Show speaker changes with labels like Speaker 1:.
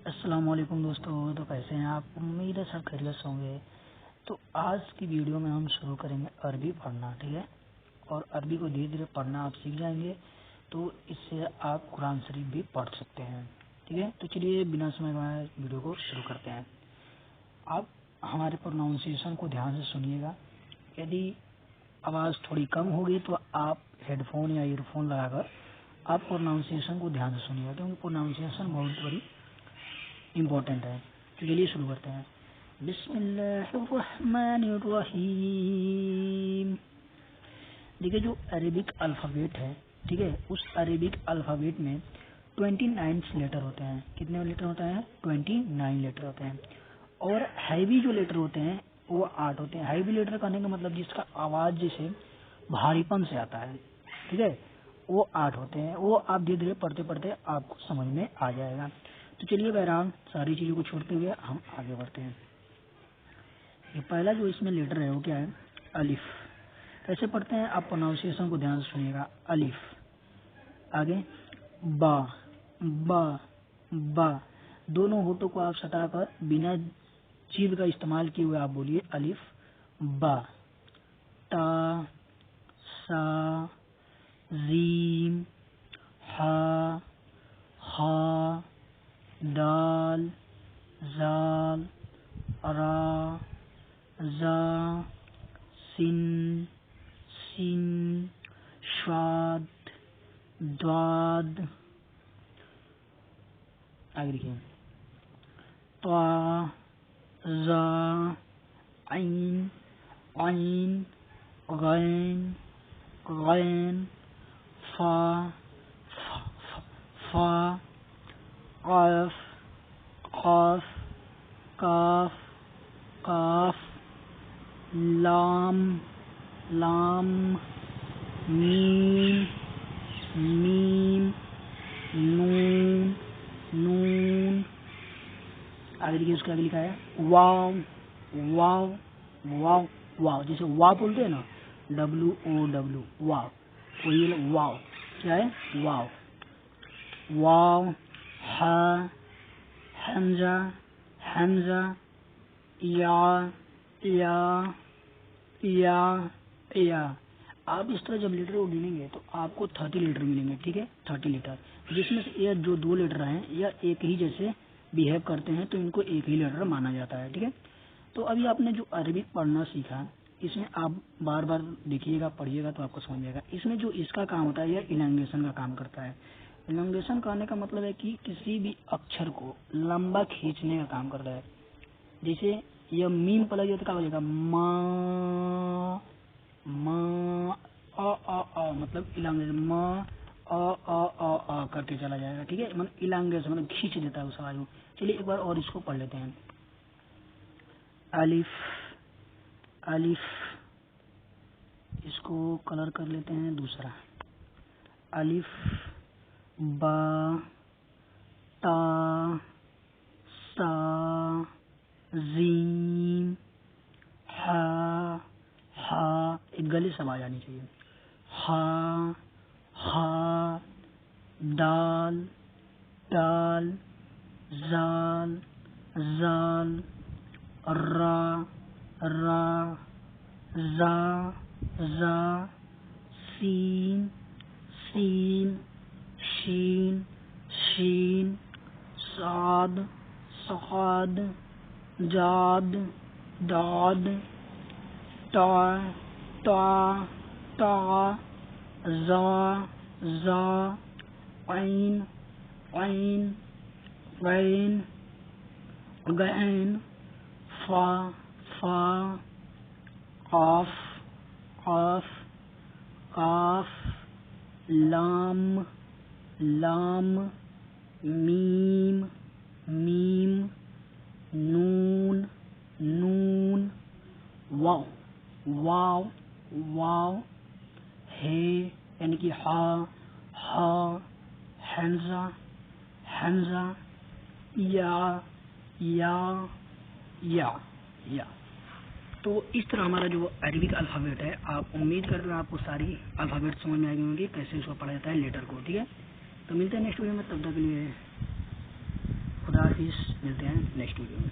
Speaker 1: السلام علیکم دوستو، تو کیسے ہیں آپ؟ امید ہے سب خیریت سے ہوں گے۔ تو آج کی ویڈیو میں ہم شروع کریں گے عربی پڑھنا، ٹھیک ہے؟ اور عربی کو دھیرے دھیرے پڑھنا آپ سیکھ جائیں گے، تو اس سے آپ قرآن شریف بھی پڑھ سکتے ہیں، ٹھیک ہے؟ تو چلیے بنا سمے گوائے ویڈیو کو شروع کرتے ہیں۔ آپ ہمارے پروناؤنسیشن کو دھیان سے سنیے گا۔ یدی آواز تھوڑی کم ہوگی تو آپ ہیڈ فون یا ایئر فون لگا کر آپ پروناؤنسیشن کو دھیان سے سنیے گا، کیونکہ پروناؤنسیشن بہت بڑی امپورٹنٹ ہے۔ تو چلیے شروع کرتے ہیں۔ بسم اللہ الرحمن الرحیم۔ دیکھیے جو عربک الفابیٹ ہے، ٹھیک ہے، اس عربک الفابیٹ میں 29 لیٹر ہوتے ہیں۔ کتنے لیٹر ہوتے ہیں؟ 29 لیٹر ہوتے ہیں۔ اور ہیوی جو لیٹر ہوتے ہیں وہ 8 ہوتے ہیں۔ ہیوی لیٹر کہنے کا مطلب جس کا آواز جیسے بھاری پن سے آتا ہے، ٹھیک ہے، وہ 8 ہوتے ہیں۔ وہ آپ دھیرے دھیرے پڑھتے پڑھتے آپ کو سمجھ میں آ جائے گا۔ تو چلیے بہرحال ساری چیزوں کو چھوڑتے ہوئے ہم آگے بڑھتے ہیں۔ یہ پہلا جو اس میں لیٹر ہے وہ کیا ہے؟ الف۔ کیسے پڑھتے ہیں آپ؟ پروناؤنسیشن کو دھیان سے سنیے گا۔ الف، آگے با، با، با، دونوں ہونٹوں کو آپ سٹا کر بنا جیبھ کا استعمال کیے ہوئے آپ بولیے الف با۔ تا، سا، زیم، ہا، خا، دال، زال، را، زا، سین، سین، شاد، داد، آگے لکھیں طا، زا، عین، عین، غین، غین، فا، فا، قاف، قاف، کاف، قاف، لام، لام، میم، میم، نون، نون، آگے دیکھیے اس کے آگے لکھا ہے واو، واو، واو، واو، جیسے وا بولتے ہیں نا، WOW، واو، وہی واو، کیا ہے؟ واو، واو، ہا، حمزہ، حمزہ، یا، یا، یا، یا۔ آپ اس طرح جب لیٹر کو گنیں گے تو آپ کو 30 لیٹر ملیں گے، ٹھیک ہے؟ 30 لیٹر، جس میں سے یہ جو 2 لیٹر ہیں یا ایک ہی جیسے بیہیو کرتے ہیں تو ان کو ایک ہی لیٹر مانا جاتا ہے، ٹھیک ہے؟ تو ابھی آپ نے جو عربک پڑھنا سیکھا، اس میں آپ بار بار دیکھیے گا، پڑھیے گا تو آپ کو سمجھ جائے گا۔ اس میں جو اس کا کام ہوتا ہے یہ الانگیشن کا کام کرتا ہے۔ الانگیشن کرنے کا مطلب ہے کہ کسی بھی اکچر کو لمبا کھینچنے کا کام کرتا ہے۔ جیسے یہ میم پڑا گیا تو کیا ہو جائے گا؟ ما، ما، آ مطلب الانگیشن، ما، آ کرتے چلا جائے گا، ٹھیک ہے؟ مطلب الانگیشن مطلب کھینچ دیتا ہے اس آواز کو۔ چلیے ایک بار اور اس کو پڑھ لیتے ہیں۔ الف، الف، اس کو کلر کر لیتے ہیں دوسرا۔ الف، با، تا، سا، زیم، ہا، ہا، ایک گلے سے آواز آنی چاہیے، ہا، ہا، دال، دال، زال، زال، را، را، زا، زا، سین، سین، شین، شین، صاد، صاد، جاد، داد، تا، تا، تا، زا، زا، عین، عین، غین، غین، فا، فا، قاف، قاف، قاف، لام، لام، میم، میم، نون، نون، واو، واو، واو، ہے یعنی کہ ہا، ہا، حمزہ، حمزہ، یا، یا، یا۔ تو اس طرح ہمارا جو عربک الفابیٹ ہے، آپ امید کرتے ہیں آپ کو ساری الفابیٹ سمجھ میں آ گئی ہوں گی کیسے اس کو پڑھا جاتا ہے لیٹر کو، ٹھیک ہے؟ تو ملتے ہیں نیکسٹ ویڈیو میں، تب تک کے لیے خدا حافظ، ملتے ہیں نیکسٹ ویڈیو میں.